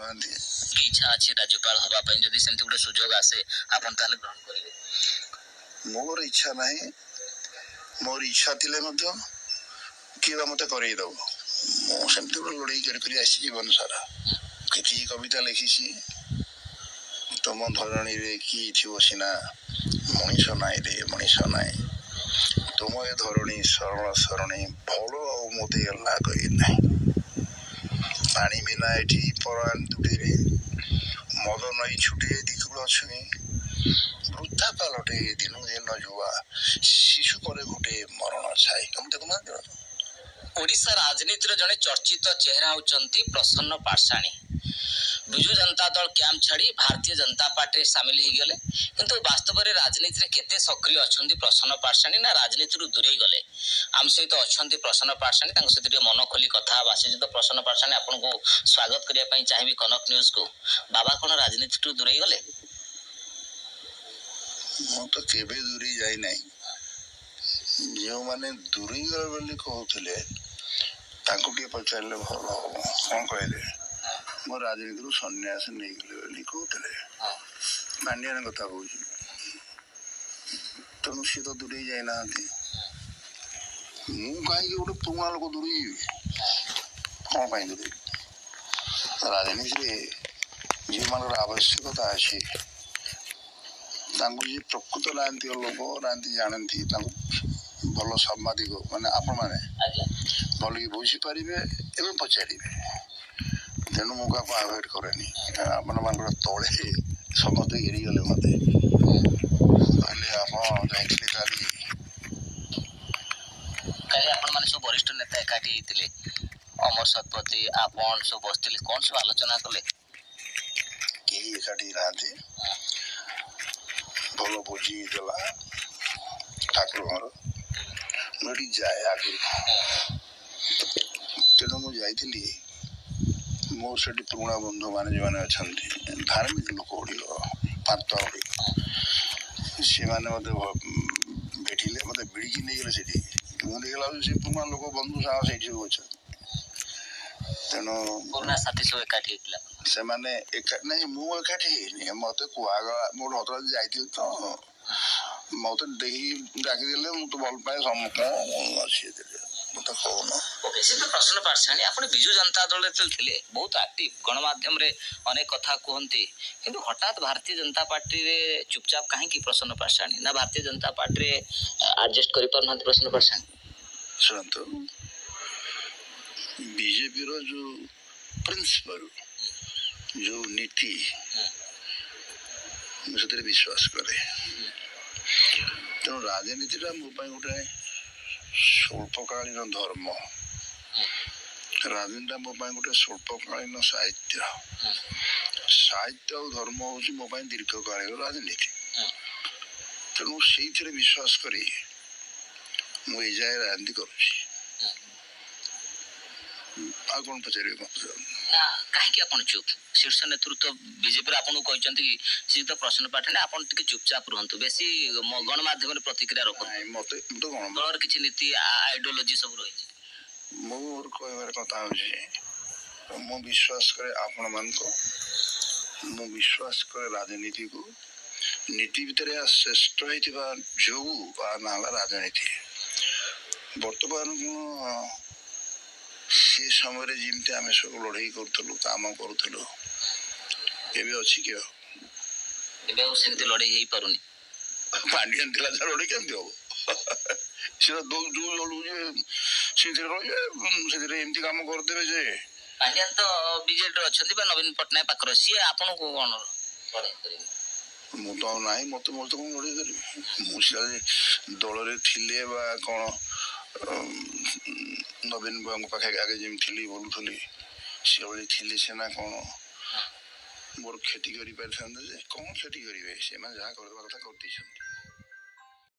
ପାରୁନାହାନ୍ତି। ଇଚ୍ଛା ଅଛି ରାଜ୍ୟପାଳ ହବା ପାଇଁ, ଯଦି ସେମିତି ଗୋଟେ ସୁଯୋଗ ଆସେ ଆପଣ ତାହେଲେ ଗ୍ରହଣ କରିବେ? ମୋର ଇଚ୍ଛା ନାହିଁ। ମୋର ଇଚ୍ଛା ଥିଲେ ମଧ୍ୟ କିଏ ବା ମତେ କରେଇଦବ। ମୁଁ ସେମିତି ଗୋଟେ ଲଢ଼େଇ କରି ଆସିଛି ଜୀବନ ସାରା। କିଛି କବିତା ଲେଖିଛି, ତମ ଧରଣୀରେ କିଏ ଥିବ ସିନା, ମଣିଷ ନାହିଁ ରେ ମଣିଷ ନାହିଁ, ତୁମ ଏ ଧରଣୀ ସରଳ ସରଣୀ, ଭଲ ଆଉ ମତେ ଲାଗେ ନାହିଁ। ପାଣି ବିନା ଏଠି ପରାଣ ଦୁଟିରେ, ମଦ ନଈ ଛୁଟେ ଦିକୁଳ ଛୁଇଁ, ବୃଦ୍ଧା ପାଲଟେ ଦିନୁ ଦିନ ଯୁବା, ଶିଶୁ ପରେ ଗୋଟେ ମରଣ ଛାଇ। ତମେ ଦେଖୁନାହାନ୍ତି? ଓଡ଼ିଶା ରାଜନୀତିର ଜଣେ ଚର୍ଚ୍ଚିତ ଚେହେରା ହେଉଛନ୍ତି ପ୍ରସନ୍ନ ପାଟ୍ଟଶାଣୀ। ବିଜୁ ଜନତା ଦଳ କ୍ୟାମ୍ପ ଛାଡ଼ି ଭାରତୀୟ ଜନତା ପାର୍ଟିରେ ସାମିଲ ହୋଇଗଲେ, କିନ୍ତୁ ବାସ୍ତବରେ ରାଜନୀତିରେ କେତେ ସକ୍ରିୟ ଅଛନ୍ତି ପ୍ରସନ୍ନ ପାଟ୍ଟଶାଣୀ, ନା ରାଜନୀତିରୁ ଦୂରେଇ ଗଲେ? ଆମ ସହିତ ଅଛନ୍ତି ପ୍ରସନ୍ନ ପାଟ୍ଟଶାଣୀ, ତାଙ୍କ ସହିତ ଟିକେ ମନ ଖୋଲି କଥା ହେବା। ଶ୍ରୀଯୁକ୍ତ ପ୍ରସନ୍ନ ପାଟ୍ଟଶାଣୀ, ଆପଣଙ୍କୁ ସ୍ୱାଗତ କରିବା ପାଇଁ ଚାହିଁବି କନକ ନ୍ୟୁଜକୁ। ବାବା କ'ଣ ରାଜନୀତିଠୁ ଦୂରେଇ ଗଲେ? ମୁଁ ତ କେବେ ଦୂରେଇ ଯାଇନାହିଁ। ଯେଉଁମାନେ ଦୂରେଇ ଗଲେ ବୋଲି କହୁଥିଲେ ତାଙ୍କୁ ଟିକେ ପଚାରିଲେ ଭଲ ହବ। କ'ଣ କହିଲେ? ମୋ ରାଜନୀତିରୁ ସନ୍ନ୍ୟାସ ନେଇଗଲେ ବୋଲି କହୁଥିଲେ। ମାନ୍ୟର କଥା କହୁଛି। ତେଣୁ ସିଏ ତ ଦୂରେଇ ଯାଇନାହାନ୍ତି। ମୁଁ କାହିଁକି ଗୋଟେ ପୁରୁଣା ଲୋକ ଦୂରେଇ ଯିବି? କ'ଣ ପାଇଁ ଦୂରେଇ? ରାଜନୀତିରେ ଯେଉଁମାନଙ୍କର ଆବଶ୍ୟକତା ଅଛି, ତାଙ୍କୁ ଯିଏ ପ୍ରକୃତ ରାଜନୀତିକ ଲୋକ, ରାଜନୀତି ଜାଣନ୍ତି, ତାଙ୍କୁ ଭଲ ସାମ୍ବାଦିକ ମାନେ ଆପଣମାନେ ଭଲକି ବୁଝିପାରିବେ ଏବଂ ପଚାରିବେ। ତେଣୁ ମୁଁ କାହାକୁ ଆଭଏଡ୍ କରେନି। ଆପଣମାନଙ୍କର ତଳେ ସମସ୍ତେ ଘେରିଗଲେ ମତେ, କହିଲେ ଆପଣ ଯାଇଥିଲେ କାଲି ଆପଣମାନେ ସବୁ ବରିଷ୍ଠ ନେତା ଏକାଠି ହେଇଥିଲେ, ଅମର ଶତପଥୀ, ଆପଣ ସବୁ ବସିଥିଲେ, କ'ଣ ସବୁ ଆଲୋଚନା କଲେ? କେହି ଏକାଠି ନାହାନ୍ତି। ଭଲ ଭୋଜି ହେଇଥିଲା ଠାକୁରଙ୍କର। ମୁଁ ଏଠି ଯାଏ ଆଗରୁ, ତେଣୁ ମୁଁ ଯାଇଥିଲି। ମୋର ସେଠି ପୁରୁଣା ବନ୍ଧୁମାନେ ଯେଉଁମାନେ ଅଛନ୍ତି, ଧାର୍ମିକ ଲୋକ ଗୁଡ଼ିକ, ପାନ୍ତ ଗୁଡ଼ିକ, ସେମାନେ ମୋତେ ଭେଟିଲେ, ମୋତେ ଭିଡ଼ିକି ନେଇଗଲେ ସେଠି। ମୁଁ ଦେଖିଲା ବେଳକୁ ସେ ପୁରୁଣା ଲୋକ ବନ୍ଧୁ ସାଙ୍ଗ ସେଇଠି ସବୁ ଅଛନ୍ତି। ତେଣୁ ପୁରୁଣା ସାଥୀ ସବୁ ଏକାଠି ହେଇଥିଲା। ସେମାନେ ନାଇଁ, ମୁଁ ଏକାଠି ହେଇନି। ମତେ କୁହାଗଲା, ମୁଁ ହଠାତ୍ ଯାଇଥିଲି ତ, ମତେ ଦେଖି ଡାକିଦେଲେ। ମୁଁ ତ ଭଲ ପାଏ ସମସ୍ତଙ୍କୁ ଅଛି। ମତେ କହୁନ ପ୍ରସନ୍ନ ପାଟ୍ଟଶାଣୀ, ଆପଣ ବିଜୁ ଜନତା ଦଳରେ ଥିଲେ, ବହୁତ ଆକ୍ଟିଭ, ଗଣମାଧ୍ୟମରେ ଅନେକ କଥା କୁହନ୍ତି, କିନ୍ତୁ ହଠାତ୍ ଭାରତୀୟ ଜନତା ପାର୍ଟିରେ ଚୁପଚାପ କାହିଁକି ପ୍ରସନ୍ନ ପାଟ୍ଟଶାଣୀ? ନା ଭାରତୀୟ ଜନତା ପାର୍ଟିରେ ଆଡଜଷ୍ଟ କରିପାରୁନାହାନ୍ତି ପ୍ରସନ୍ନ ପାଟ୍ଟଶାଣୀ? ଶୁଣନ୍ତୁ, ବିଜେପିର ଯୋଉ ପ୍ରିନ୍ସିପାଲ, ଯୋଉ ନୀତି, ମୁଁ ସେଥିରେ ବିଶ୍ୱାସ କରେ। ତେଣୁ ରାଜନୀତିଟା ମୋ ପାଇଁ ଗୋଟେ ସ୍ୱଳ୍ପକାଳୀନ ଧର୍ମ। ରାଜନୀତିଟା ମୋ ପାଇଁ ଗୋଟେ ସ୍ୱଳ୍ପକାଳୀନ ସାହିତ୍ୟ। ସାହିତ୍ୟ ଆଉ ଧର୍ମ ହେଉଛି ମୋ ପାଇଁ ଦୀର୍ଘକାଳୀନ ରାଜନୀତି। ତେଣୁ ସେଇଥିରେ ବିଶ୍ୱାସ କରି ମୁଁ ଏ ଯାଏ ରାଜନୀତି କରୁଛି। ଆଉ କ'ଣ ପଚାରିବେ? ନା, କାହିଁକି ଆପଣ ଚୁପ୍? ଶୀର୍ଷ ନେତୃତ୍ୱ ବିଜେପିରେ ଆପଣଙ୍କୁ କହିଛନ୍ତି ଶ୍ରୀଯୁକ୍ତ ପ୍ରସନ୍ନ ପାଟ୍ଟଶାଣୀ, ଆପଣ ଟିକେ ଚୁପଚାପ ରୁହନ୍ତୁ, ବେଶୀ ଗଣମାଧ୍ୟମରେ ପ୍ରତିକ୍ରିୟା ରଖନ୍ତୁ। ମତେ ଦଳର କିଛି ନୀତି ଆଇଡିଓଲୋଜି ସବୁ ରହିଛି। ମୋର କହିବାର କଥା ହେଉଛି, ମୁଁ ବିଶ୍ୱାସ କରେ ଆପଣମାନଙ୍କୁ, ମୁଁ ବିଶ୍ୱାସ କରେ ରାଜନୀତିକୁ। ନୀତି ଭିତରେ ଶ୍ରେଷ୍ଠ ହେଇଥିବା ଯୋଗୁଁ ନା ହେଲା ରାଜନୀତି। ବର୍ତ୍ତମାନ ସେ ସମୟରେ ଯେମିତି ଆମେ ସବୁ ଲଢ଼େଇ କରୁଥିଲୁ, କାମ କରୁଥିଲୁ, ଏବେ ଅଛି କି? ଏବେ ଆଉ ସେମିତି ଲଢ଼େଇ ହେଇପାରୁନି। ପାଣ୍ଡିଆନ ଥିଲା ଯାହା ଲଢ଼େଇ କେମିତି ହବ? ସେଟା ଯୋଉ ଲଢ଼ୁଛି ସେଥିରେ ରହିବେ, ସେଥିରେ ଏମିତି କାମ କରିଦେବେ ଯେ। ପାଣ୍ଡିଆନ ତ ବିଜେଡିରେ ଅଛନ୍ତି ବା ନବୀନ ପଟ୍ଟନାୟକ ପାଖରେ, ସିଏ ଆପଣଙ୍କୁ କ'ଣ ଲଢ଼େଇ କରିବେ? ମୁଁ ତ ଆଉ ନାହିଁ, ମତେ କ'ଣ ଲଢ଼େଇ କରିବି? ମୁଁ ସିଏ ଦଳରେ ଥିଲେ ବା କ'ଣ ନବୀନ ବାବୁଙ୍କ ପାଖେ ଆଗେ ଯେମିତି ଥିଲି, ବୋଲୁଥିଲି, ସେଭଳି ଥିଲେ ସିନା କ'ଣ ମୋର କ୍ଷତି କରିପାରିଥାନ୍ତେ। ଯେ କ'ଣ କ୍ଷତି କରିବେ? ସେମାନେ ଯାହା କରିଦେବା କଥା କରିଦେଇଛନ୍ତି।